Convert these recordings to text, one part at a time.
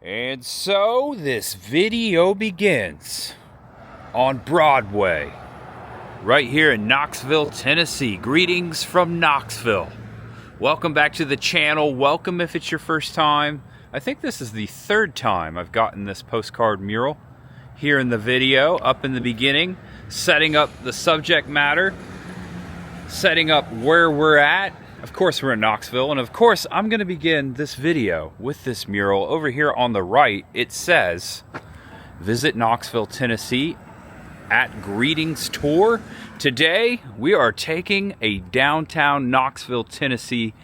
And so this video begins on Broadway, right here in Knoxville, Tennessee. Greetings from Knoxville. Welcome back to the channel. Welcome if it's your first time. I think this is the third time I've gotten this postcard mural here in the video. Up in the beginning, setting up the subject matter, setting up where we're at. Of course we're in Knoxville, and of course I'm going to begin this video with this mural. Over here on the right, it says, visit Knoxville, Tennessee at Greetings Tour. Today, we are taking a downtown Knoxville, Tennessee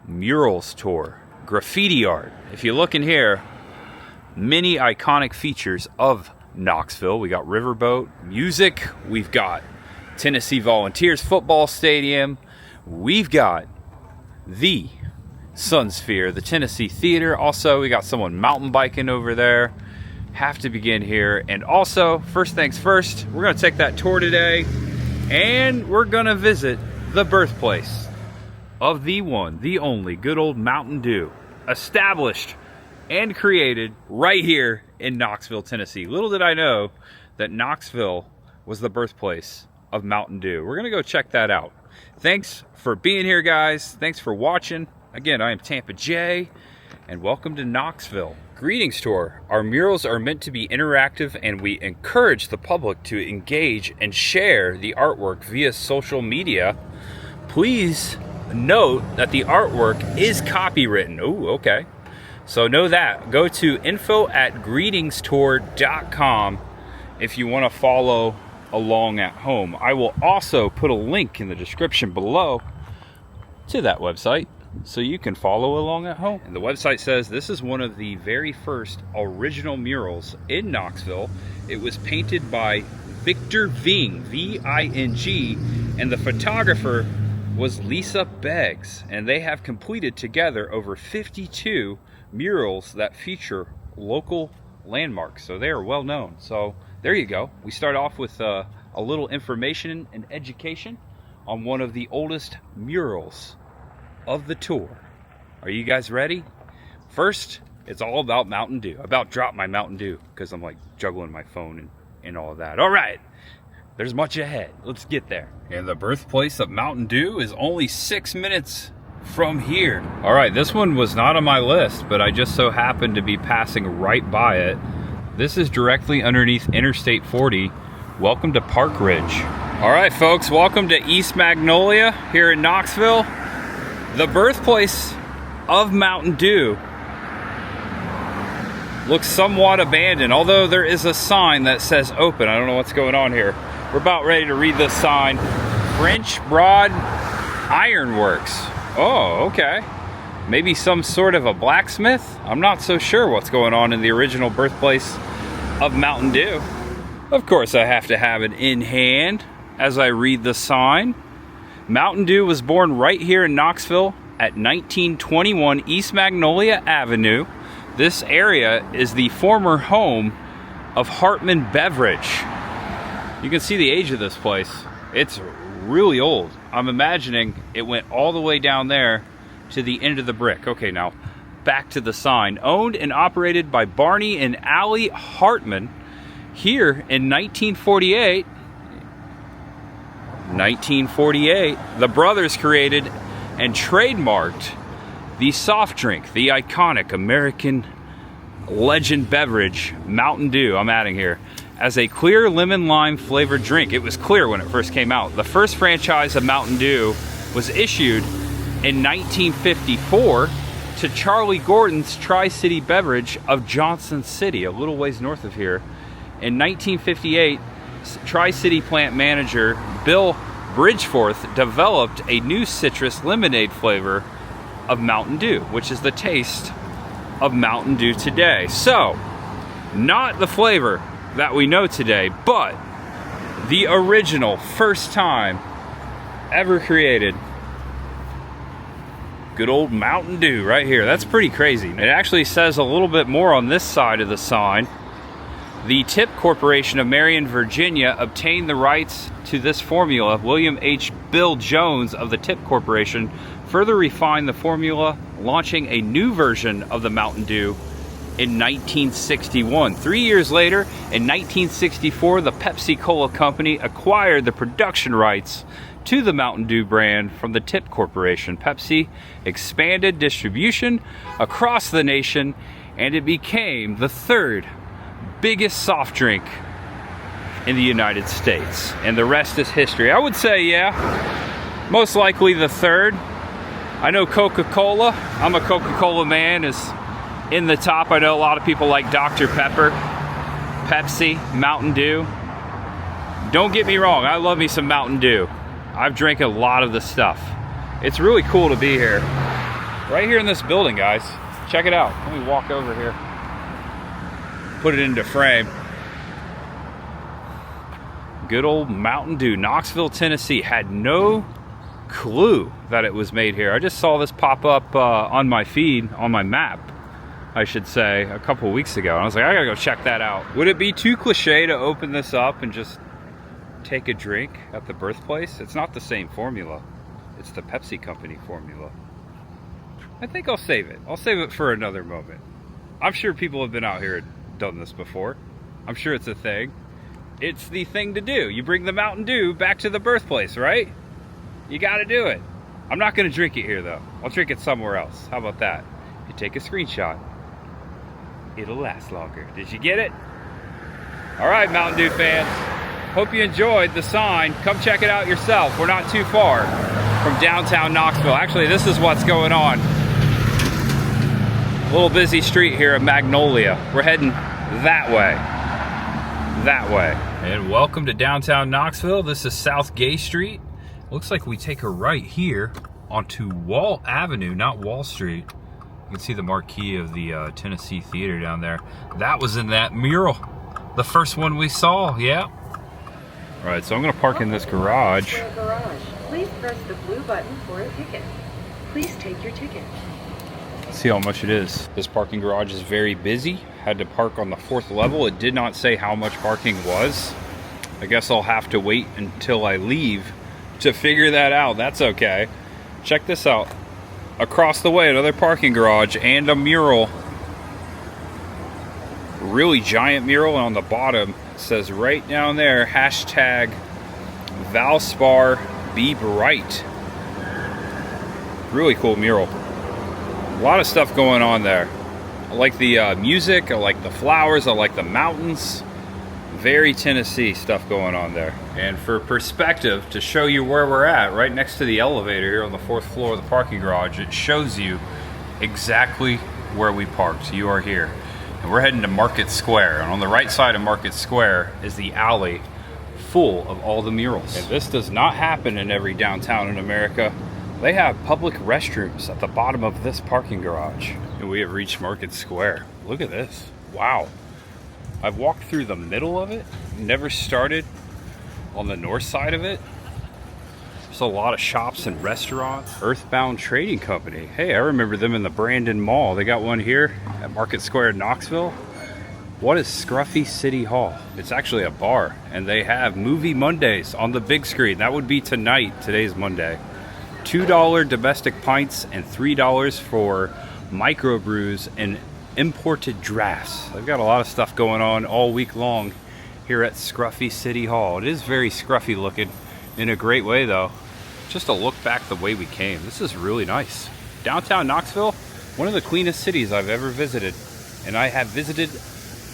murals tour. Graffiti art. If you look in here, many iconic features of Knoxville. We got riverboat, music, we've got Tennessee Volunteers football stadium, we've got the Sunsphere, the Tennessee Theater. Also, we got someone mountain biking over there. Have to begin here. And also, first things first, we're going to take that tour today, and we're going to visit the birthplace of the one, the only, good old Mountain Dew, established and created right here in Knoxville, Tennessee. Little did I know that Knoxville was the birthplace of Mountain Dew. We're going to go check that out. Thanks for being here, guys. Thanks for watching. Again, I am Tampa J, and welcome to Knoxville. Greetings Tour. Our murals are meant to be interactive, and we encourage the public to engage and share the artwork via social media. Please note that the artwork is copywritten. Oh, okay. So know that. Go to info@greetingstour.com if you want to follow along at home. I will also put a link in the description below to that website so you can follow along at home. And the website says this is one of the very first original murals in Knoxville. It was painted by Victor Ving, V-I-N-G, and the photographer was Lisa Beggs, and they have completed together over 52 murals that feature local landmarks, so they are well known. So there you go. We start off with a little information and education on one of the oldest murals of the tour. Are you guys ready? First, it's all about Mountain Dew. I about dropped my Mountain Dew because I'm like juggling my phone and all of that. All right, there's much ahead. Let's get there. And the birthplace of Mountain Dew is only 6 minutes from here. All right, this one was not on my list, but I just so happened to be passing right by it. This is directly underneath Interstate 40. Welcome to Park Ridge. All right, folks, welcome to East Magnolia here in Knoxville, the birthplace of Mountain Dew. Looks somewhat abandoned, although there is a sign that says open. I don't know what's going on here. We're about ready to read this sign. French Broad Ironworks. Oh, okay. Maybe some sort of a blacksmith? I'm not so sure what's going on in the original birthplace of Mountain Dew. Of course, I have to have it in hand as I read the sign. Mountain Dew was born right here in Knoxville at 1921 East Magnolia Avenue. This area is the former home of Hartman Beverage. You can see the age of this place. It's really old. I'm imagining it went all the way down there to the end of the brick. Okay, now back to the sign. Owned and operated by Barney and Allie Hartman. Here in 1948, the brothers created and trademarked the soft drink, the iconic American legend beverage, Mountain Dew, I'm adding here, as a clear lemon lime flavored drink. It was clear when it first came out. The first franchise of Mountain Dew was issued in 1954 to Charlie Gordon's Tri-City Beverage of Johnson City, a little ways north of here. In 1958, Tri-City plant manager Bill Bridgeforth developed a new citrus lemonade flavor of Mountain Dew, which is the taste of Mountain Dew today. So, not the flavor that we know today, but the original, first time ever created, good old Mountain Dew right here. That's pretty crazy. It actually says a little bit more on this side of the sign. The Tip Corporation of Marion, Virginia obtained the rights to this formula. William H. Bill Jones of the Tip Corporation further refined the formula, launching a new version of the Mountain Dew in 1961. 3 years later, in 1964, the Pepsi-Cola company acquired the production rights to the Mountain Dew brand from the Tip Corporation. Pepsi expanded distribution across the nation, and it became the third biggest soft drink in the United States. And the rest is history. I would say, yeah, most likely the third. I know Coca-Cola, I'm a Coca-Cola man, is in the top. I know a lot of people like Dr. Pepper, Pepsi, Mountain Dew. Don't get me wrong, I love me some Mountain Dew. I've drank a lot of the stuff. It's really cool to be here. Right here in this building, guys. Check it out. Let me walk over here. Put it into frame. Good old Mountain Dew, Knoxville, Tennessee. Had no clue that it was made here. I just saw this pop up on my feed, on my map, I should say, a couple weeks ago. And I was like, I gotta go check that out. Would it be too cliche to open this up and just take a drink at the Birthplace? It's not the same formula. It's the Pepsi company formula. I think I'll save it. I'll save it for another moment. I'm sure people have been out here and done this before. I'm sure it's a thing. It's the thing to do. You bring the Mountain Dew back to the Birthplace, right? You gotta do it. I'm not gonna drink it here though. I'll drink it somewhere else. How about that? You take a screenshot. It'll last longer. Did you get it? All right, Mountain Dew fans. Hope you enjoyed the sign. Come check it out yourself. We're not too far from downtown Knoxville. Actually, this is what's going on. A little busy street here at Magnolia. We're heading that way. That way. And welcome to downtown Knoxville. This is South Gay Street. Looks like we take a right here onto Wall Avenue, not Wall Street. You can see the marquee of the Tennessee Theater down there. That was in that mural. The first one we saw, yeah. All right, so I'm gonna park in this garage. Please press the blue button for a ticket. Please take your ticket. See how much it is. This parking garage is very busy. Had to park on the 4th level. It did not say how much parking was. I guess I'll have to wait until I leave to figure that out. That's okay. Check this out. Across the way, another parking garage and a mural. Really giant mural, and on the bottom it says right down there, hashtag Valspar Be Bright. Really cool mural. A lot of stuff going on there. I like the music, I like the flowers, I like the mountains. Very Tennessee stuff going on there. And for perspective, to show you where we're at, right next to the elevator here on the 4th floor of the parking garage, it shows you exactly where we parked. You are here. And we're heading to Market Square. And on the right side of Market Square is the alley full of all the murals. And this does not happen in every downtown in America. They have public restrooms at the bottom of this parking garage. And we have reached Market Square. Look at this. Wow. I've walked through the middle of it, never started on the north side of it. There's a lot of shops and restaurants. Earthbound Trading Company. Hey, I remember them in the Brandon Mall. They got one here at Market Square in Knoxville. What is Scruffy City Hall? It's actually a bar, and they have Movie Mondays on the big screen. That would be tonight. Today's Monday. $2 domestic pints and $3 for microbrews and imported drafts. They've got a lot of stuff going on all week long here at Scruffy City Hall. It is very scruffy looking in a great way though. Just to look back the way we came. This is really nice. Downtown Knoxville, one of the cleanest cities I've ever visited. And I have visited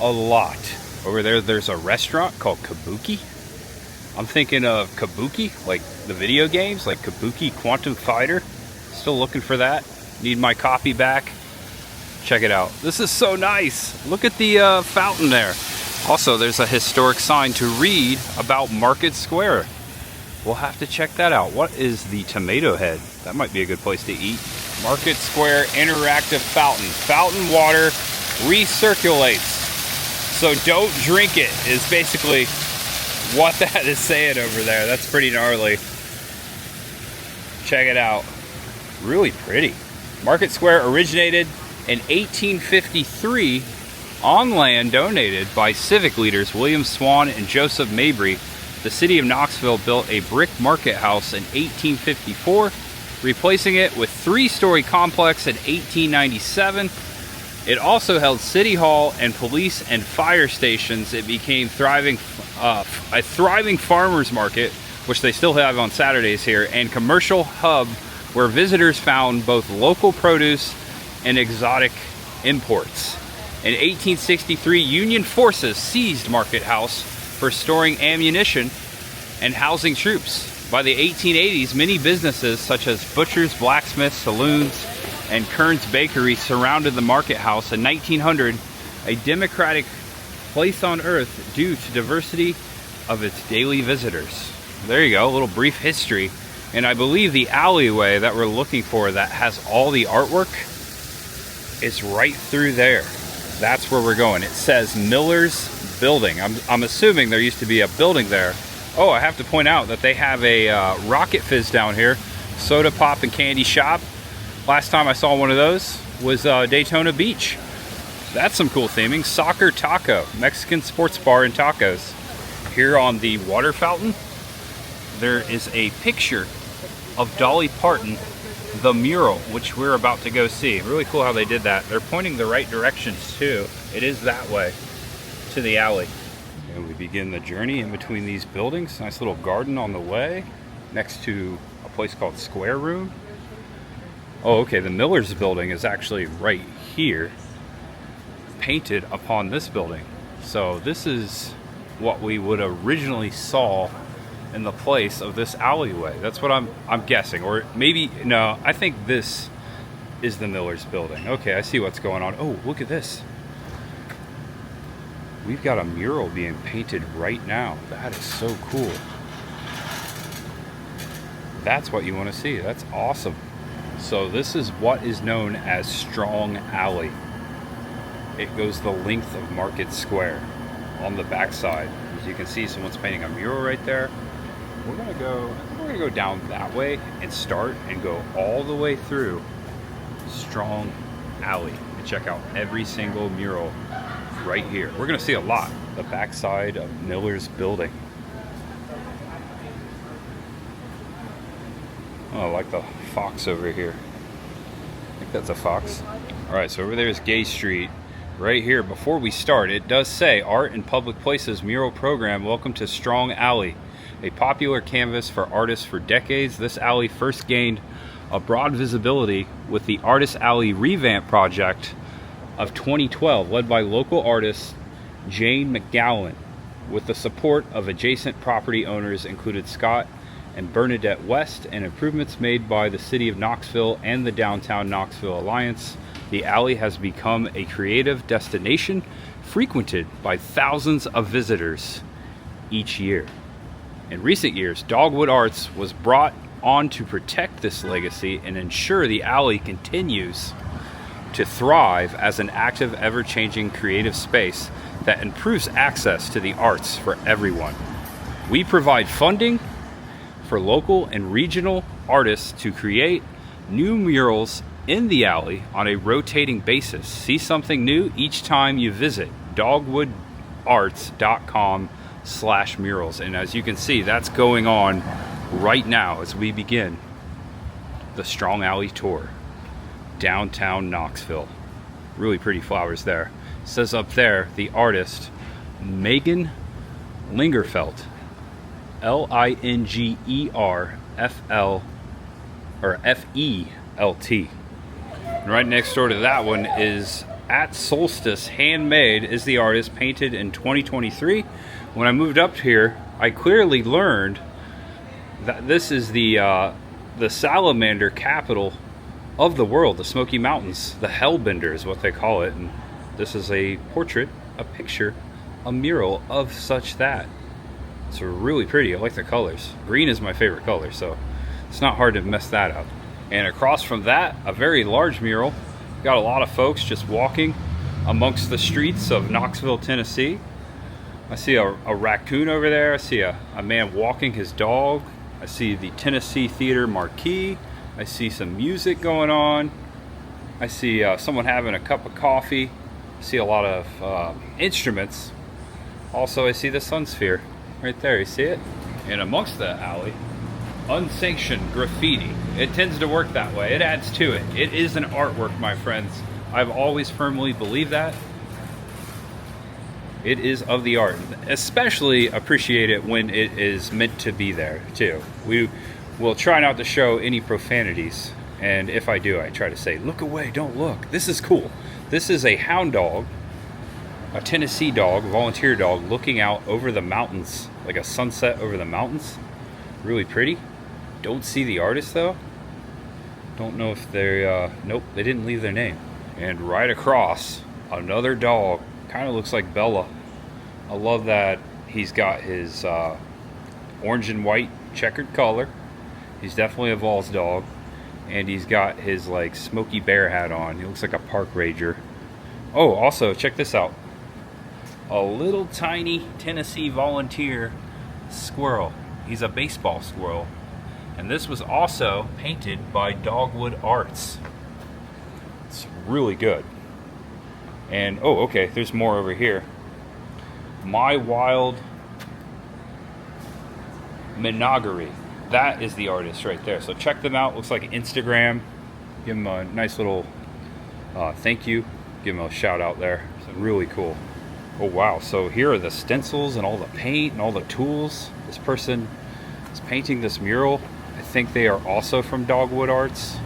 a lot. Over there, there's a restaurant called Kabuki. I'm thinking of Kabuki, like the video games, like Kabuki Quantum Fighter. Still looking for that. Need my copy back. Check it out. This is so nice. Look at the fountain there. Also, there's a historic sign to read about Market Square. We'll have to check that out. What is the Tomato Head? That might be a good place to eat. Market Square interactive fountain. Fountain water recirculates. So don't drink it is basically what that is saying over there. That's pretty gnarly. Check it out. Really pretty. Market Square originated in 1853 on land donated by civic leaders William Swan and Joseph Mabry. The city of Knoxville built a brick market house in 1854, replacing it with 3-story complex in 1897. It also held city hall and police and fire stations. It became a thriving farmers market, which they still have on Saturdays here, and commercial hub where visitors found both local produce and exotic imports. In 1863, Union forces seized Market House for storing ammunition and housing troops. By the 1880s, many businesses such as butchers, blacksmiths, saloons, and Kern's Bakery surrounded the Market House. In 1900, a democratic place on earth due to diversity of its daily visitors. There you go, a little brief history. And I believe the alleyway that we're looking for that has all the artwork is right through there. That's where we're going. It says Miller's Building. I'm assuming there used to be a building there. Oh, I have to point out that they have a Rocket Fizz down here, soda pop and candy shop. Last time I saw one of those was Daytona Beach. That's some cool theming. Soccer Taco, Mexican sports bar and tacos. Here on the water fountain, there is a picture of Dolly Parton, the mural, which we're about to go see. Really cool how they did that. They're pointing the right directions too. It is that way to the alley. And we begin the journey in between these buildings. Nice little garden on the way next to a place called Square Room. Oh, okay, the Miller's Building is actually right here, painted upon this building. So this is what we would originally saw in the place of this alleyway. That's what I'm guessing. Or maybe, no, I think this is the Miller's Building. Okay, I see what's going on. Oh, look at this. We've got a mural being painted right now. That is so cool. That's what you want to see. That's awesome. So this is what is known as Strong Alley. It goes the length of Market Square on the backside. As you can see, someone's painting a mural right there. We're gonna go down that way and start and go all the way through Strong Alley and check out every single mural right here. We're gonna see a lot. The backside of Miller's Building. Oh, I like the fox over here. I think that's a fox. All right, so over there is Gay Street. Right here, before we start, it does say Art in Public Places Mural Program. Welcome to Strong Alley, a popular canvas for artists for decades. This alley first gained a broad visibility with the Artist Alley Revamp Project of 2012, led by local artist Jane McGowan, with the support of adjacent property owners included Scott and Bernadette West, and improvements made by the City of Knoxville and the Downtown Knoxville Alliance. The alley has become a creative destination frequented by thousands of visitors each year. In recent years, Dogwood Arts was brought on to protect this legacy and ensure the alley continues to thrive as an active, ever-changing creative space that improves access to the arts for everyone. We provide funding for local and regional artists to create new murals in the alley on a rotating basis. See something new each time you visit dogwoodarts.com/murals. And as you can see, that's going on right now as we begin the Strong Alley tour, downtown Knoxville. Really pretty flowers there. It says up there, the artist Megan Lingerfelt, Lingerfelt. And right next door to that one is At Solstice Handmade is the artist, painted in 2023. When I moved up here, I clearly learned that this is the salamander capital of the world, the Smoky Mountains. The Hellbender is what they call it. And this is a portrait, a picture, a mural of such that. It's really pretty. I like the colors. Green is my favorite color, so it's not hard to mess that up. And across from that, a very large mural. Got a lot of folks just walking amongst the streets of Knoxville, Tennessee. I see a raccoon over there. I see a man walking his dog. I see the Tennessee Theater marquee. I see some music going on. I see someone having a cup of coffee. I see a lot of instruments. Also, I see the sun sphere right there. You see it? And amongst the alley, unsanctioned graffiti. It tends to work that way. It adds to it. It is an artwork, my friends. I've always firmly believed that. It is of the art. Especially appreciate it when it is meant to be there too. We will try not to show any profanities, and if I do, I try to say, look away, don't look. This is cool. This is a hound dog, a Tennessee dog, volunteer dog, looking out over the mountains, like a sunset over the mountains. Really pretty. Don't see the artist though. Don't know if they're, nope, they didn't leave their name. And right across, another dog. Kind of looks like Bella. I love that he's got his orange and white checkered color. He's definitely a Vols dog. And he's got his like Smokey Bear hat on. He looks like a park ranger. Oh, also, check this out. A little tiny Tennessee volunteer squirrel. He's a baseball squirrel. And this was also painted by Dogwood Arts. It's really good. And, oh, okay, there's more over here. My Wild Menagerie. That is the artist right there. So check them out. Looks like Instagram. Give them a nice little thank you. Give them a shout out there. So really cool. Oh, wow. So here are the stencils and all the paint and all the tools. This person is painting this mural. I think they are also from Dogwood Arts.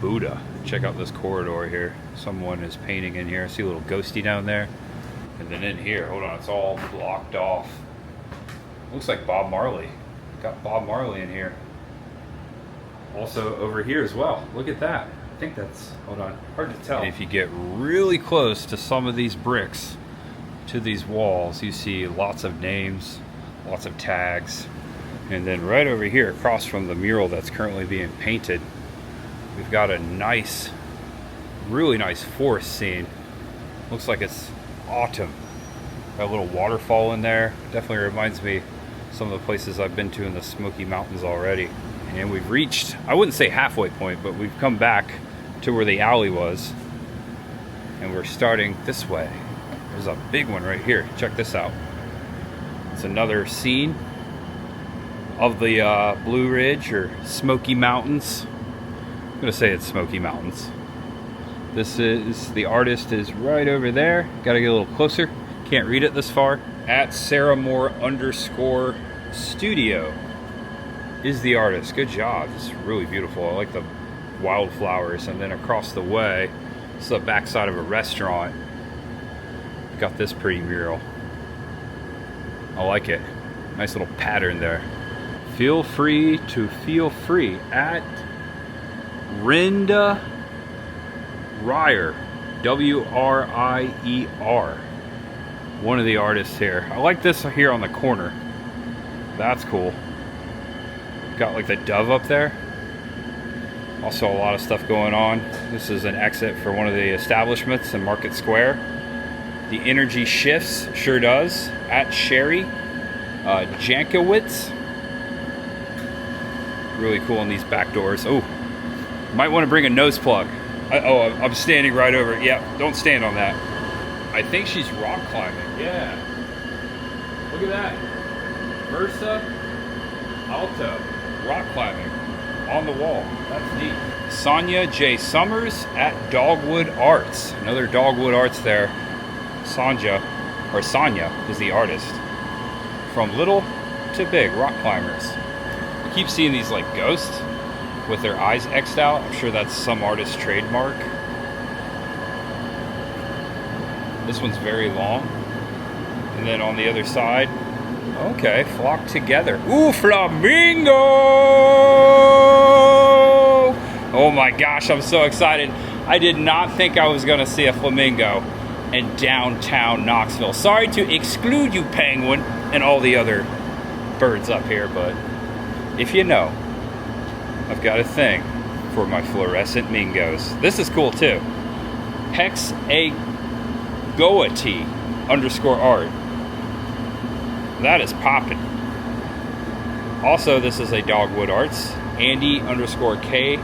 Buddha. Check out this corridor here. Someone is painting in here. I see a little ghosty down there. And then in here, hold on, it's all blocked off. Looks like Bob Marley. Got Bob Marley in here. Also over here as well. Look at that. I think that's, hold on, hard to tell. And if you get really close to some of these bricks, to these walls, you see lots of names, lots of tags. And then right over here, across from the mural that's currently being painted, we've got a nice, really nice forest scene. Looks like it's autumn. Got a little waterfall in there. Definitely reminds me of some of the places I've been to in the Smoky Mountains already. And we've reached, I wouldn't say halfway point, but we've come back to where the alley was. And we're starting this way. There's a big one right here. Check this out. It's another scene of the Blue Ridge or Smoky Mountains. I'm gonna say it's Smoky Mountains. This is, the artist is right over there. Gotta get a little closer. Can't read it this far. At Sarah Moore _ studio is the artist. Good job. It's really beautiful. I like the wildflowers. And then across the way, it's the backside of a restaurant. Got this pretty mural. I like it. Nice little pattern there. Feel free to feel free at Rinda Ryer, W-R-I-E-R. One of the artists here. I like this here on the corner. That's cool. Got like the dove up there. Also a lot of stuff going on. This is an exit for one of the establishments in Market Square. The energy shifts, sure does. At Sherry Jankowitz. Really cool on these back doors. Oh, might want to bring a nose plug. I'm standing right over it. Yeah, don't stand on that. I think she's rock climbing. Yeah. Look at that. Versa Alto. Rock climbing on the wall. That's neat. Sonia J. Summers at Dogwood Arts. Another Dogwood Arts there. Sonia is the artist. From little to big, rock climbers. I keep seeing these like ghosts with their eyes X'd out. I'm sure that's some artist's trademark. This one's very long. And then on the other side, okay, flock together. Ooh, flamingo! Oh my gosh, I'm so excited. I did not think I was gonna see a flamingo in downtown Knoxville. Sorry to exclude you, penguin, and all the other birds up here, but if you know, I've got a thing for my fluorescent mingos. This is cool too. Hexagoety _art. That is popping. Also, this is a Dogwood Arts. Andy _K_art.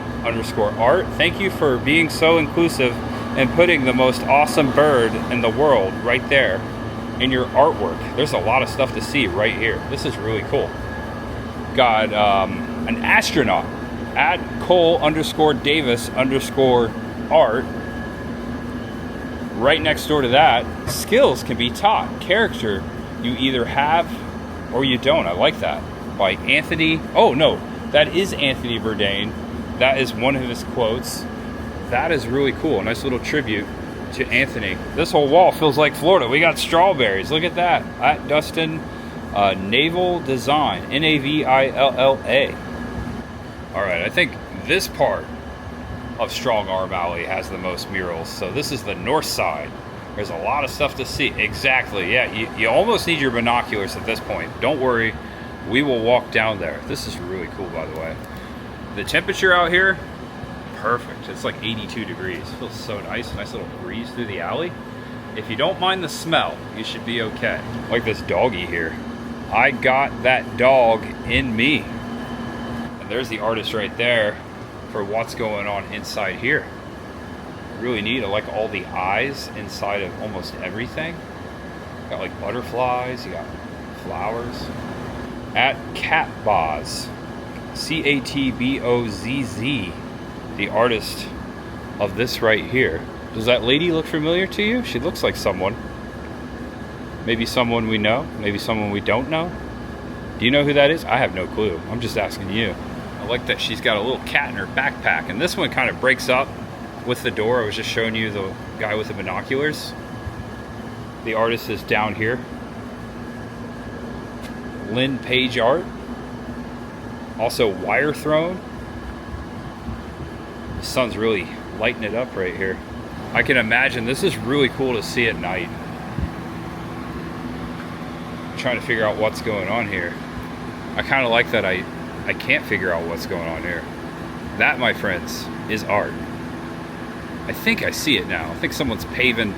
Thank you for being so inclusive and putting the most awesome bird in the world right there in your artwork. There's a lot of stuff to see right here. This is really cool. Got an astronaut at Cole _Davis _art. right next door to that, skills can be taught. Character you either have or you don't. I like that. By Anthony. Oh no, that is Anthony Bourdain. That is one of his quotes. That is really cool. A nice little tribute to Anthony. This whole wall feels like Florida. We got strawberries. Look at that. At Dustin Naval Design. Navilla. All right, I think this part of Strong Arm Alley has the most murals. So this is the north side. There's a lot of stuff to see. Exactly. Yeah, you almost need your binoculars at this point. Don't worry. We will walk down there. This is really cool, by the way. The temperature out here, perfect. It's like 82 degrees. It feels so nice. Nice little breeze through the alley. If you don't mind the smell, you should be okay. Like this doggy here. I got that dog in me. And there's the artist right there for what's going on inside here. Really neat. I like all the eyes inside of almost everything. Got like butterflies, you got flowers. At Catboz, Catbozz, the artist of this right here. Does that lady look familiar to you? She looks like someone. Maybe someone we know, maybe someone we don't know. Do you know who that is? I have no clue. I'm just asking you. I like that she's got a little cat in her backpack, and this one kind of breaks up with the door. I was just showing you the guy with the binoculars. The artist is down here. Lynn Page art. Also wire thrown. The sun's really lighting it up right here. I can imagine this is really cool to see at night. I'm trying to figure out what's going on here. I kind of like that I can't figure out what's going on here. That, my friends, is art. I think I see it now. I think someone's paving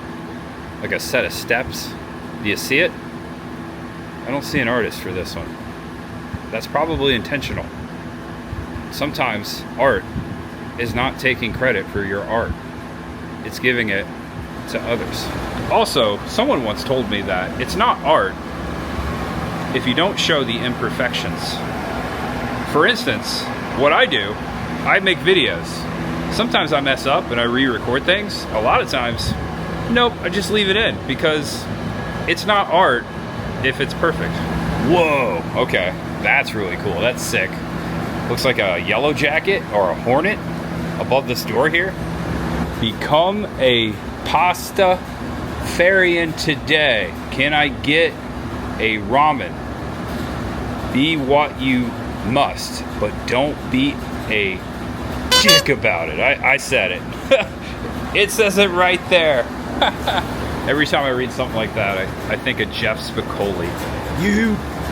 like a set of steps. Do you see it? I don't see an artist for this one. That's probably intentional. Sometimes art is not taking credit for your art. It's giving it to others. Also, someone once told me that it's not art if you don't show the imperfections. For instance, what I do, I make videos. Sometimes I mess up and I re-record things. A lot of times, nope, I just leave it in because it's not art if it's perfect. Whoa, okay, that's really cool. That's sick. Looks like a yellow jacket or a hornet above this door here. Become a pasta farian today. Can I get a ramen? Be what you must, but don't be a dick about it. I said it. It says it right there. Every time I read something like that, I think of Jeff Spicoli.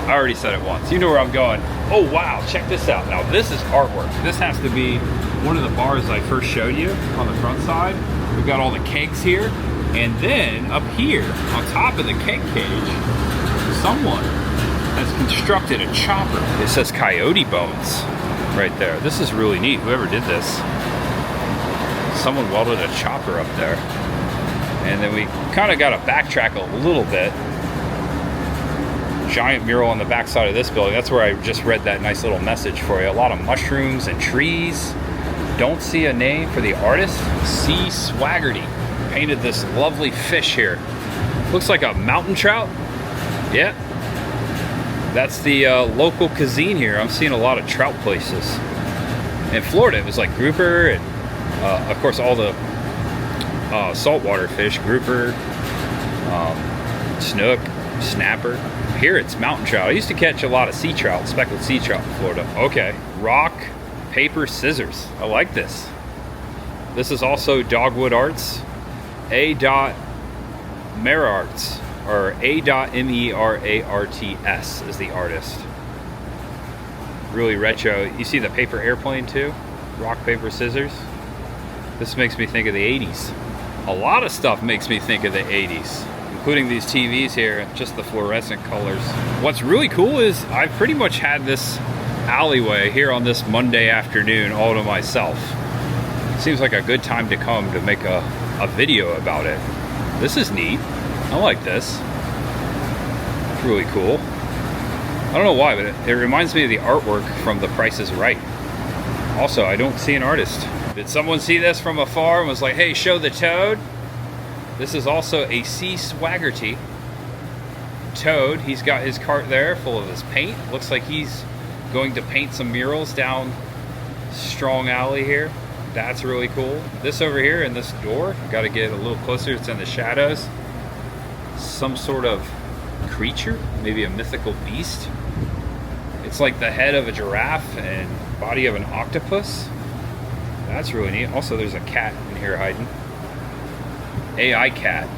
I already said it once. You know where I'm going. Oh wow, check this out. Now this is artwork. This has to be one of the bars I first showed you on the front side. We've got all the kegs here. And then up here, on top of the keg cage, someone has constructed a chopper. It says Coyote Bones right there. This is really neat. Whoever did this, someone welded a chopper up there. And then we kind of got to backtrack a little bit. Giant mural on the back side of this building. That's where I just read that nice little message for you. A lot of mushrooms and trees. Don't see a name for the artist. C. Swaggerty painted this lovely fish here. Looks like a mountain trout. Yeah. That's the local cuisine here. I'm seeing a lot of trout places. In Florida, it was like grouper and of course all the saltwater fish, grouper, snook, snapper. Here it's mountain trout. I used to catch a lot of sea trout, speckled sea trout in Florida. Okay, rock, paper, scissors. I like this. This is also Dogwood Arts. A. Merarts, or A. Merarts is the artist. Really retro. You see the paper airplane too? Rock, paper, scissors. This makes me think of the 80s. A lot of stuff makes me think of the 80s, including these TVs here, just the fluorescent colors. What's really cool is I've pretty much had this alleyway here on this Monday afternoon all to myself. Seems like a good time to come to make a video about it. This is neat. I like this. It's really cool. I don't know why, but it reminds me of the artwork from The Price is Right. Also, I don't see an artist. Did someone see this from afar and was like, hey, show the toad? This is also a Sea Swaggerty. Toad, he's got his cart there full of his paint. Looks like he's going to paint some murals down Strong Alley here. That's really cool. This over here in this door, got to get a little closer, it's in the shadows. Some sort of creature, maybe a mythical beast. It's like the head of a giraffe and body of an octopus. That's really neat. Also, there's a cat in here hiding. AI cat.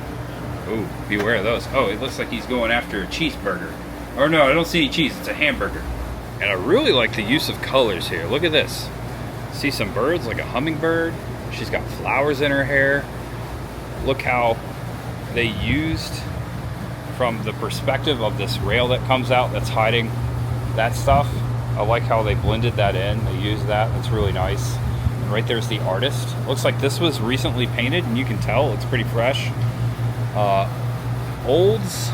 Ooh, beware of those. Oh, it looks like he's going after a cheeseburger. Or no, I don't see any cheese, it's a hamburger. And I really like the use of colors here. Look at this. See some birds, like a hummingbird. She's got flowers in her hair. Look how they used from the perspective of this rail that comes out that's hiding that stuff. I like how they blended that in. They used that. That's really nice. And right there's the artist. Looks like this was recently painted, and you can tell it's pretty fresh. Olds,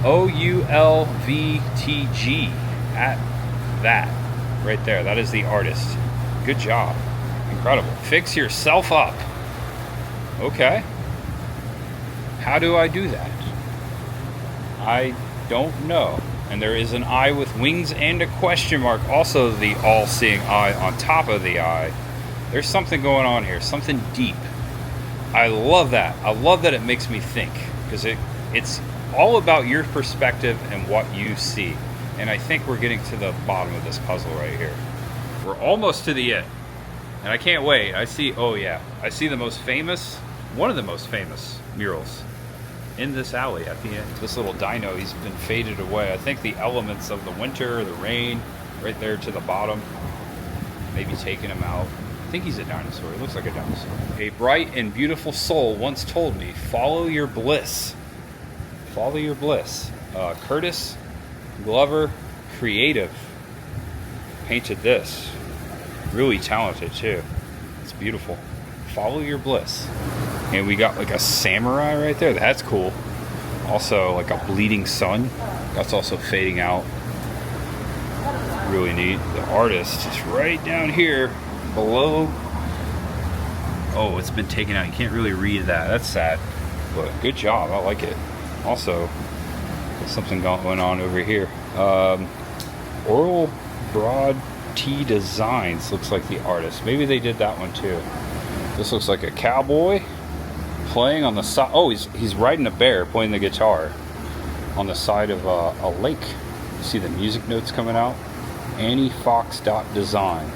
OULVTG, at that right there. That is the artist. Good job. Incredible. Fix yourself up. Okay. How do I do that? I don't know. And there is an eye with wings and a question mark. Also the all-seeing eye on top of the eye. There's something going on here. Something deep. I love that. I love that it makes me think. Because it's all about your perspective and what you see. And I think we're getting to the bottom of this puzzle right here. We're almost to the end. And I can't wait. I see, oh yeah. I see the most famous, one of the most famous murals in this alley at the end. This little dino, he's been faded away. I think the elements of the winter, the rain, right there to the bottom, maybe taking him out. I think he's a dinosaur. He looks like a dinosaur. A bright and beautiful soul once told me, follow your bliss. Follow your bliss. Curtis Glover, creative, painted this. Really talented too. It's beautiful. Follow your bliss. And we got like a samurai right there. That's cool. Also like a bleeding sun. That's also fading out. Really neat. The artist is right down here below. Oh, it's been taken out. You can't really read that. That's sad. But good job. I like it. Also, there's something going on over here. Oral Broad T Designs looks like the artist. Maybe they did that one too. This looks like a cowboy playing on the side. Oh, he's riding a bear, playing the guitar on the side of a lake. See the music notes coming out. Annie Fox Design.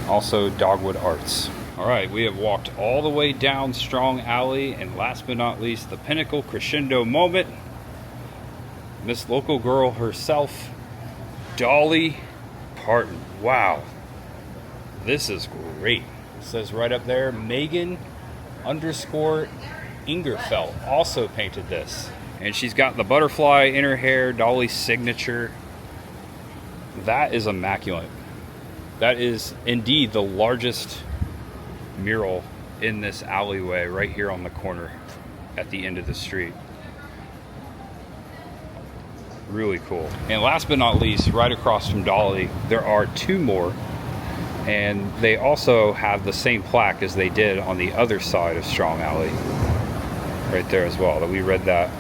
Also Dogwood Arts. All right, we have walked all the way down Strong Alley, and last but not least, the pinnacle crescendo moment. Miss Local Girl herself, Dolly Parton. Wow, this is great. It says right up there, Megan _ Ingerfeld also painted this. And she's got the butterfly in her hair, Dolly's signature. That is immaculate. That is indeed the largest mural in this alleyway right here on the corner at the end of the street. Really cool. And last but not least, right across from Dolly, there are two more. And they also have the same plaque as they did on the other side of Strong Alley. Right there as well. That we read that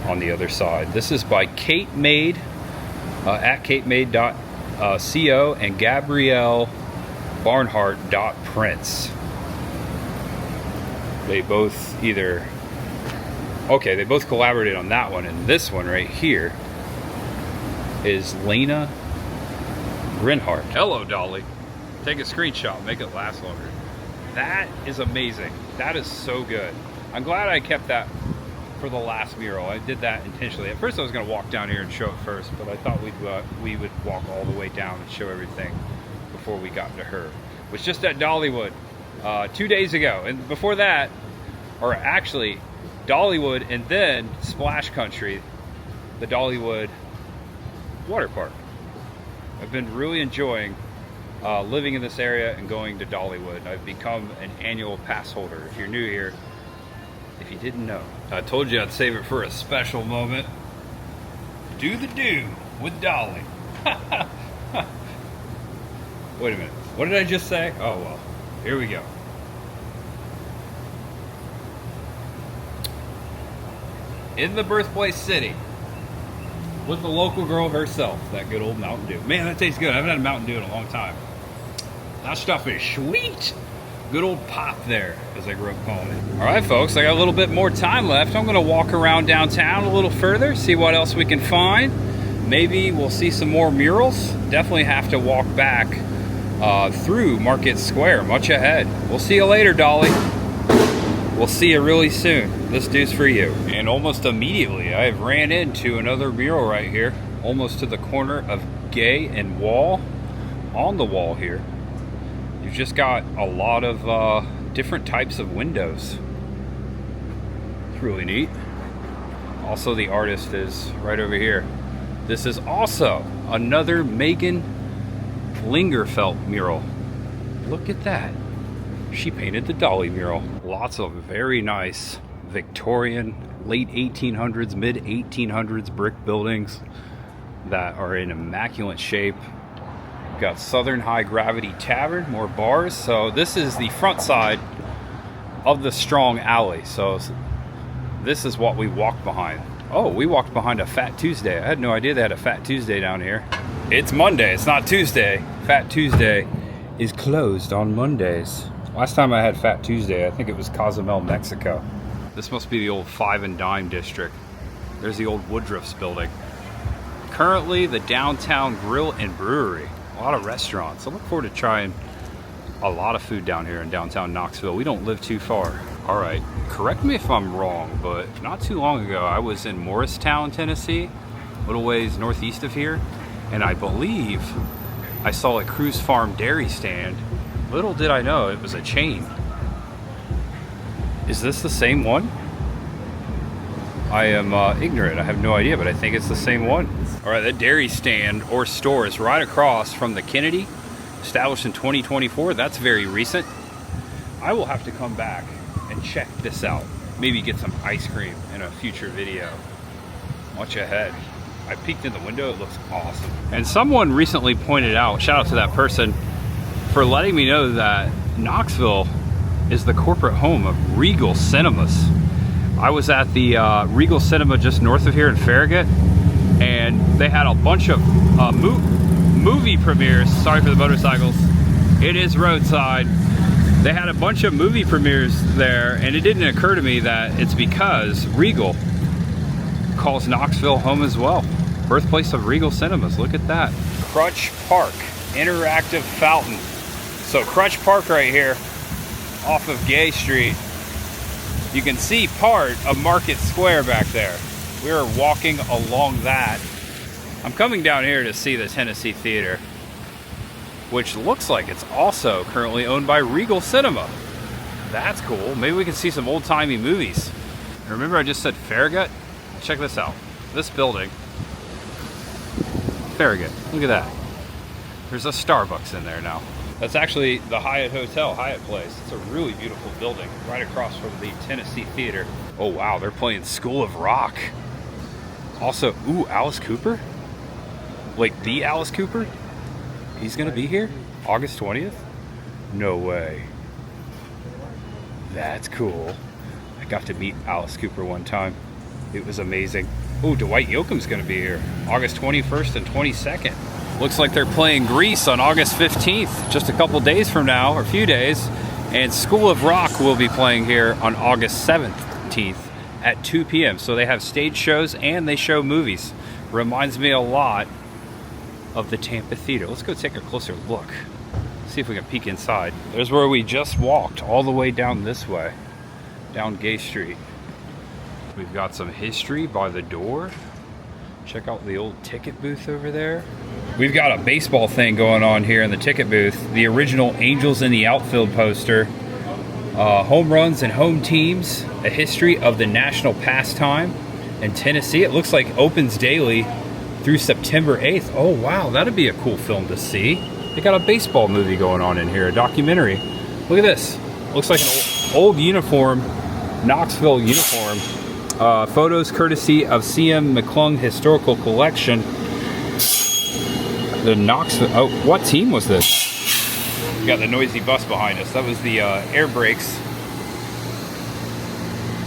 on the other side. This is by Kate Made, at katemaid.co and Gabrielle Barnhart.prints. They both they both collaborated on that one. And this one right here is Lena Grinhart. Hello, Dolly. Take a screenshot, make it last longer. That is amazing. That is so good. I'm glad I kept that for the last mural. I did that intentionally. At first I was going to walk down here and show it first, but I thought we would walk all the way down and show everything before we got to her. It was just at Dollywood 2 days ago. And before that, or actually Dollywood and then Splash Country, the Dollywood water park. I've been really enjoying living in this area and going to Dollywood. I've become an annual pass holder. If you're new here, if you didn't know, I told you I'd save it for a special moment. Do the do with Dolly. Wait a minute. What did I just say? Oh well, here we go. in the birthplace city with the local girl herself, that good old Mountain Dew. Man, that tastes good. I haven't had a Mountain Dew in a long time. That stuff is sweet. Good old pop there, as I grew up calling it. All right, folks, I got a little bit more time left. I'm gonna walk around downtown a little further, see what else we can find. Maybe we'll see some more murals. Definitely have to walk back through Market Square, much ahead. We'll see you later, Dolly. We'll see you really soon. This dude's for you. And almost immediately, I ran into another mural right here, almost to the corner of Gay and Wall. On the wall here, you've just got a lot of different types of windows. It's really neat. Also, the artist is right over here. This is also another Megan Lingerfelt mural. Look at that. She painted the Dolly mural. Lots of very nice Victorian, late 1800s, mid 1800s brick buildings that are in immaculate shape. Got Southern High Gravity Tavern, more bars. So this is the front side of the Strong Alley. So this is what we walked behind. Oh, we walked behind a Fat Tuesday. I had no idea they had a Fat Tuesday down here. It's Monday, it's not Tuesday. Fat Tuesday is closed on Mondays. Last time I had Fat Tuesday, I think it was Cozumel, Mexico. This must be the old Five and Dime district. There's the old Woodruff's building. Currently, the Downtown Grill and Brewery. A lot of restaurants. I look forward to trying a lot of food down here in downtown Knoxville. We don't live too far. All right, correct me if I'm wrong, but not too long ago, I was in Morristown, Tennessee, a little ways northeast of here, and I believe I saw a Cruise Farm dairy stand. Little did I know it was a chain. Is this the same one? I am ignorant. I have no idea, but I think it's the same one. All right, the dairy stand or store is right across from the Kennedy, established in 2024. That's very recent. I will have to come back and check this out. Maybe get some ice cream in a future video. Much ahead. I peeked in the window, it looks awesome. And someone recently pointed out, shout out to that person, for letting me know that Knoxville is the corporate home of Regal Cinemas. I was at the Regal Cinema just north of here in Farragut, and they had a bunch of movie premieres. Sorry for the motorcycles. It is roadside. They had a bunch of movie premieres there, and it didn't occur to me that it's because Regal calls Knoxville home as well. Birthplace of Regal Cinemas. Look at that. Krutch Park, interactive fountain. So Krutch Park right here off of Gay Street. You can see part of Market Square back there. We are walking along that. I'm coming down here to see the Tennessee Theater, which looks like it's also currently owned by Regal Cinema. That's cool. Maybe we can see some old-timey movies. Remember I just said Farragut? Check this out. This building, Farragut. Look at that. There's a Starbucks in there now. That's actually the Hyatt Hotel, Hyatt Place. It's a really beautiful building right across from the Tennessee Theater. Oh wow, they're playing School of Rock. Also, ooh, Alice Cooper? Like the Alice Cooper? He's gonna be here? August 20th? No way. That's cool. I got to meet Alice Cooper one time. It was amazing. Oh, Dwight Yoakam's gonna be here. August 21st and 22nd. Looks like they're playing Grease on August 15th, just a couple days from now, or a few days. And School of Rock will be playing here on August 17th at 2 p.m. So they have stage shows and they show movies. Reminds me a lot of the Tampa Theater. Let's go take a closer look. See if we can peek inside. There's where we just walked, all the way down this way, down Gay Street. We've got some history by the door. Check out the old ticket booth over there. We've got a baseball thing going on here in the ticket booth. The original Angels in the Outfield poster. Home runs and home teams. A history of the national pastime in Tennessee. It looks like opens daily through September 8th. Oh wow, that'd be a cool film to see. They got a baseball movie going on in here, a documentary. Look at this. Looks like an old uniform, Knoxville uniform. Photos courtesy of C.M. McClung Historical Collection. The Knoxville, oh, what team was this? We got the noisy bus behind us. That was the air brakes.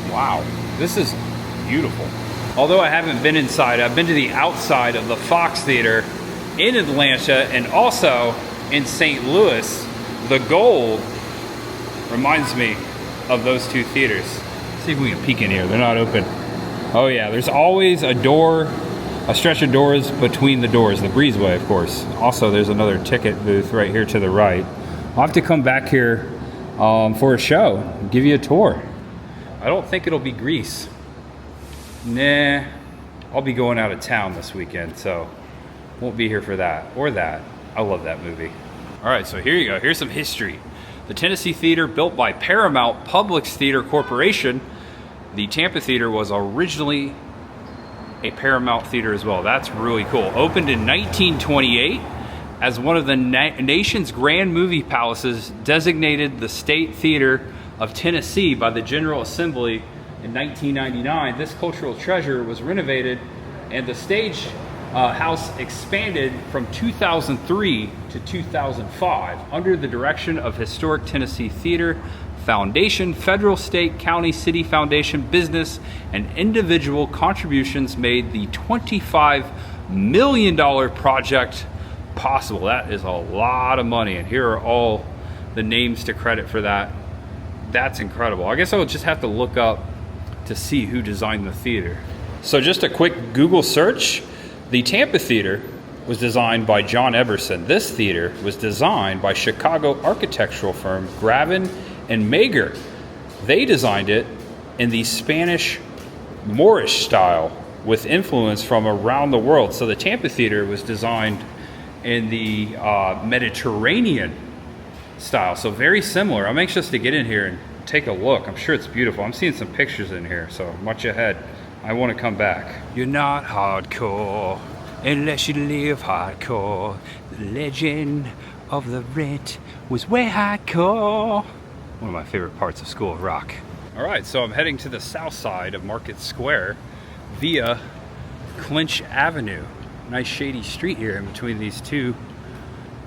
Wow, this is beautiful. Although I haven't been inside, I've been to the outside of the Fox Theater in Atlanta and also in St. Louis. The gold reminds me of those two theaters. Let's see if we can peek in here. They're not open. Oh yeah, there's always a door, a stretch of doors between the doors, the breezeway, of course. Also, there's another ticket booth right here to the right. I'll have to come back here for a show and give you a tour. I don't think it'll be Grease. Nah, I'll be going out of town this weekend, so won't be here for that or that. I love that movie. All right, so here you go. Here's some history. The Tennessee Theater, built by Paramount Public Theater Corporation. The Tampa Theater was originally a Paramount Theater as well. That's really cool. Opened in 1928 as one of the nation's grand movie palaces, designated the State Theater of Tennessee by the General Assembly in 1999. This cultural treasure was renovated and the stage house expanded from 2003 to 2005 under the direction of Historic Tennessee Theater Foundation. Federal, state, county, city foundation, business, and individual contributions made the $25 million project possible. That is a lot of money, and here are all the names to credit for that. That's incredible. I guess I would just have to look up to see who designed the theater. So just a quick Google search. The Tampa Theater was designed by John Everson. This theater was designed by Chicago architectural firm Gravin and Mager. They designed it in the Spanish Moorish style with influence from around the world. So the Tampa Theater was designed in the Mediterranean style, so very similar. I'm anxious to get in here and take a look. I'm sure it's beautiful. I'm seeing some pictures in here, so much ahead. I want to come back. You're not hardcore unless you live hardcore. The legend of the rent was way hardcore. One of my favorite parts of School of Rock. All right, so I'm heading to the south side of Market Square via Clinch Avenue. Nice shady street here in between these two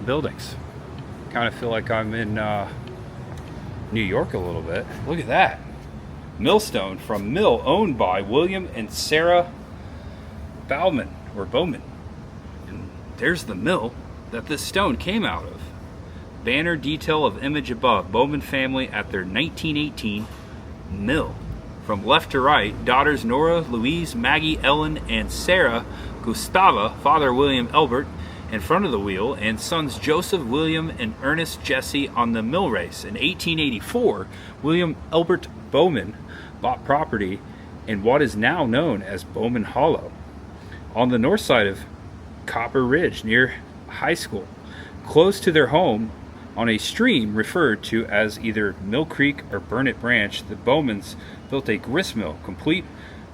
buildings. Kind of feel like I'm in New York a little bit. Look at that. Millstone from mill owned by William and Sarah Bowman. And there's the mill that this stone came out of. Banner detail of image above. Bowman family at their 1918 mill. From left to right, daughters Nora, Louise, Maggie, Ellen, and Sarah Gustava, father William Elbert in front of the wheel, and sons Joseph, William, and Ernest Jesse on the mill race. In 1884, William Elbert Bowman bought property in what is now known as Bowman Hollow on the north side of Copper Ridge near High School, close to their home on a stream referred to as either Mill Creek or Burnett Branch. The Bowmans built a grist mill complete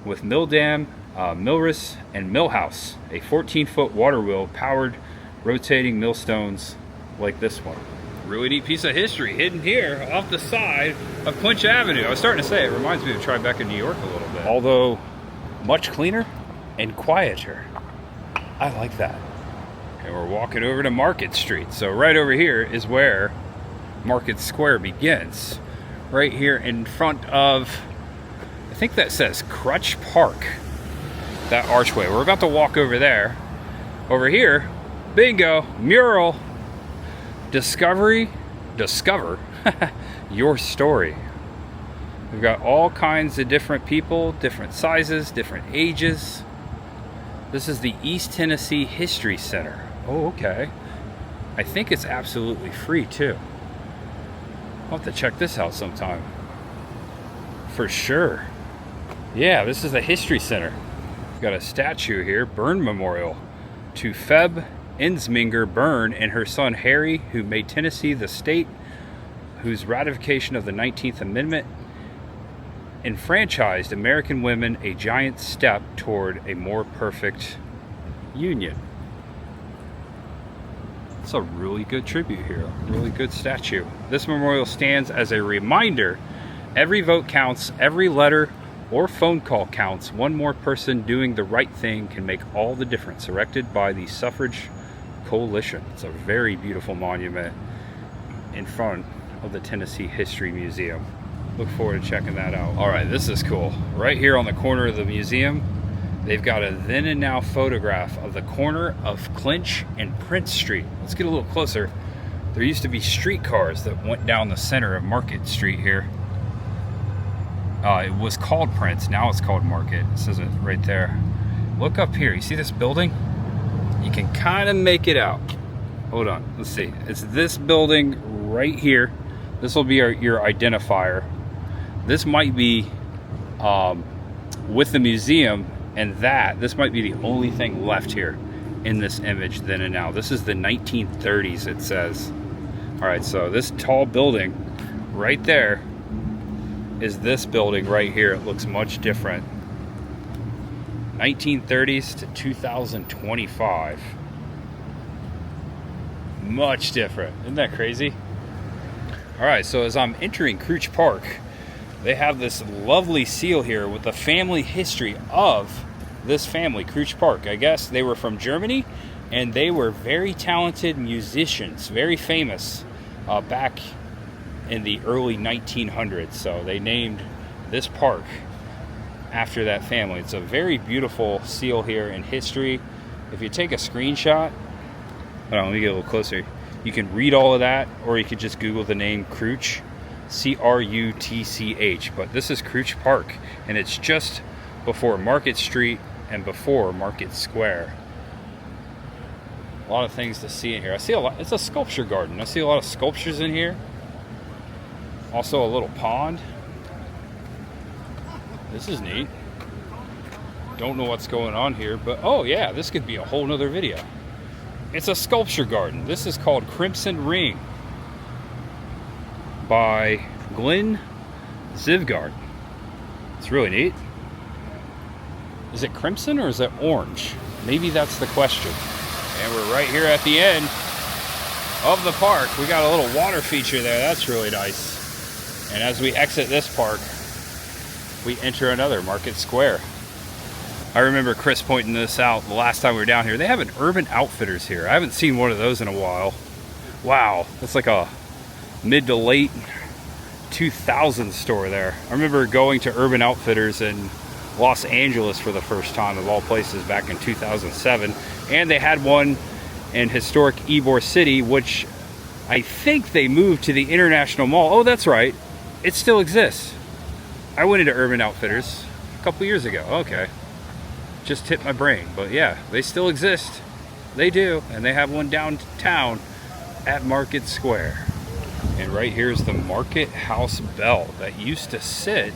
with mill dam, millrace, and mill house, a 14-foot water wheel powered rotating millstones like this one. Really neat piece of history hidden here off the side of Clinch Avenue. I was starting to say, it reminds me of Tribeca, New York a little bit. Although much cleaner and quieter. I like that. And we're walking over to Market Street. So right over here is where Market Square begins. Right here in front of, I think that says Krutch Park. That archway. We're about to walk over there. Over here, bingo, mural. Discover your story. We've got all kinds of different people, different sizes, different ages. This is the East Tennessee History Center. Oh, okay. I think it's absolutely free too. I'll have to check this out sometime. For sure. Yeah, this is the History Center. We've got a statue here, Byrne Memorial, to Feb Insminger Byrne and her son Harry, who made Tennessee the state whose ratification of the 19th Amendment enfranchised American women, a giant step toward a more perfect union. It's a really good tribute here, a really good statue. This memorial stands as a reminder: every vote counts, every letter or phone call counts. One more person doing the right thing can make all the difference. Erected by the Suffrage Coalition. It's a very beautiful monument in front of the Tennessee History Museum. Look forward to checking that out. All right, this is cool. Right here on the corner of the museum, they've got a then and now photograph of the corner of Clinch and Prince Street. Let's get a little closer. There used to be streetcars that went down the center of Market Street here. It was called Prince, now it's called Market. It says it right there. Look up here, you see this building? You can kind of make it out. Hold on, let's see. It's this building right here. This will be your identifier. This might be with the museum, and this might be the only thing left here in this image then and now. This is the 1930s, it says. All right, so this tall building right there is this building right here. It looks much different. 1930s to 2025. Much different. Isn't that crazy? All right, so as I'm entering Krutch Park, they have this lovely seal here with the family history of this family, Krutch Park. I guess they were from Germany, and they were very talented musicians, very famous back in the early 1900s. So they named this park after that family. It's a very beautiful seal here in history. If you take a screenshot, hold on, let me get a little closer. You can read all of that, or you could just Google the name Krutch, C-R-U-T-C-H. But this is Krutch Park, and it's just before Market Street and before Market Square. A lot of things to see in here. I see a lot. It's a sculpture garden. I see a lot of sculptures in here. Also a little pond. This is neat. Don't know what's going on here, but oh yeah, this could be a whole nother video. It's a sculpture garden. This is called Crimson Ring by Glenn Zivgard. It's really neat. Is it crimson or is it orange? Maybe that's the question. And we're right here at the end of the park. We got a little water feature there. That's really nice. And as we exit this park, we enter another Market Square. I remember Chris pointing this out the last time we were down here. They have an Urban Outfitters here. I haven't seen one of those in a while. Wow, that's like a mid to late 2000s store there. I remember going to Urban Outfitters in Los Angeles for the first time of all places back in 2007. And they had one in historic Ybor City, which I think they moved to the International Mall. Oh, that's right. It still exists. I went into Urban Outfitters a couple years ago. Okay. Just hit my brain. But yeah, they still exist. They do. And they have one downtown at Market Square. And right here is the Market House bell that used to sit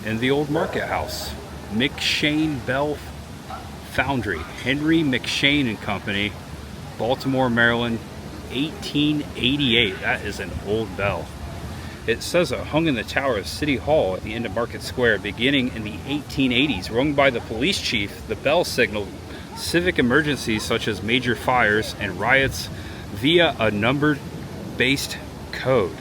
in the old Market House. McShane Bell Foundry. Henry McShane and Company. Baltimore, Maryland, 1888. That is an old bell. It says it hung in the tower of City Hall at the end of Market Square beginning in the 1880s. Rung by the police chief, the bell signaled civic emergencies such as major fires and riots via a number-based code.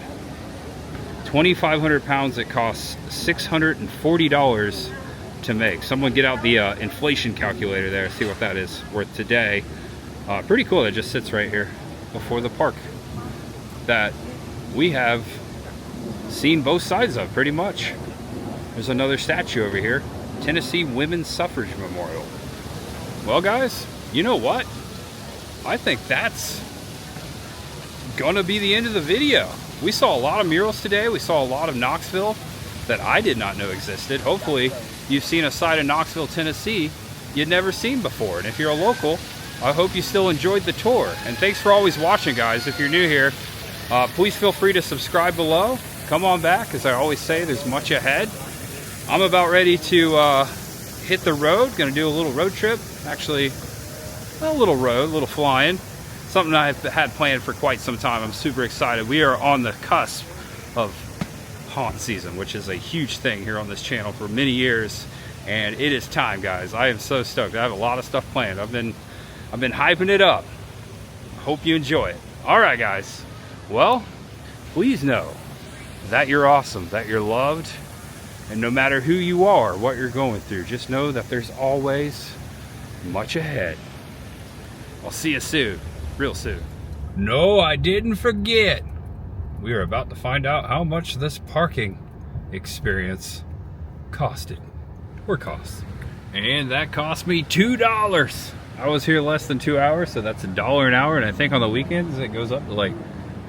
2,500 pounds, it costs $640 to make. Someone get out the inflation calculator there, see what that is worth today. Pretty cool. It just sits right here before the park that we have seen both sides of pretty much. There's another statue over here, Tennessee Women's Suffrage Memorial. Well guys, you know what? I think that's gonna be the end of the video. We saw a lot of murals today. We saw a lot of Knoxville that I did not know existed. Hopefully you've seen a side of Knoxville, Tennessee you'd never seen before. And if you're a local, I hope you still enjoyed the tour. And thanks for always watching, guys. If you're new here, please feel free to subscribe below. Come on back. As I always say, there's much ahead. I'm about ready to hit the road. Gonna do a little road trip. Actually, a little flying. Something I've had planned for quite some time. I'm super excited. We are on the cusp of haunt season, which is a huge thing here on this channel for many years. And it is time, guys. I am so stoked. I have a lot of stuff planned. I've been hyping it up. Hope you enjoy it. All right, guys. Well, please know that you're awesome, that you're loved, and no matter who you are, what you're going through, just know that there's always much ahead. I'll see you soon, real soon. No, I didn't forget. we are about to find out how much this parking experience costed, or costs. And that cost me $2. I was here less than 2 hours, so that's $1 an hour, and I think on the weekends it goes up to like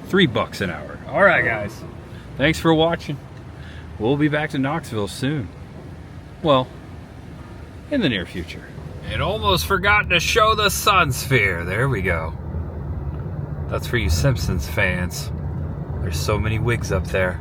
$3 an hour. All right, guys, thanks for watching. We'll be back to Knoxville soon. Well, in the near future. And almost forgot to show the sun sphere. There we go. That's for you Simpsons fans. There's so many wigs up there.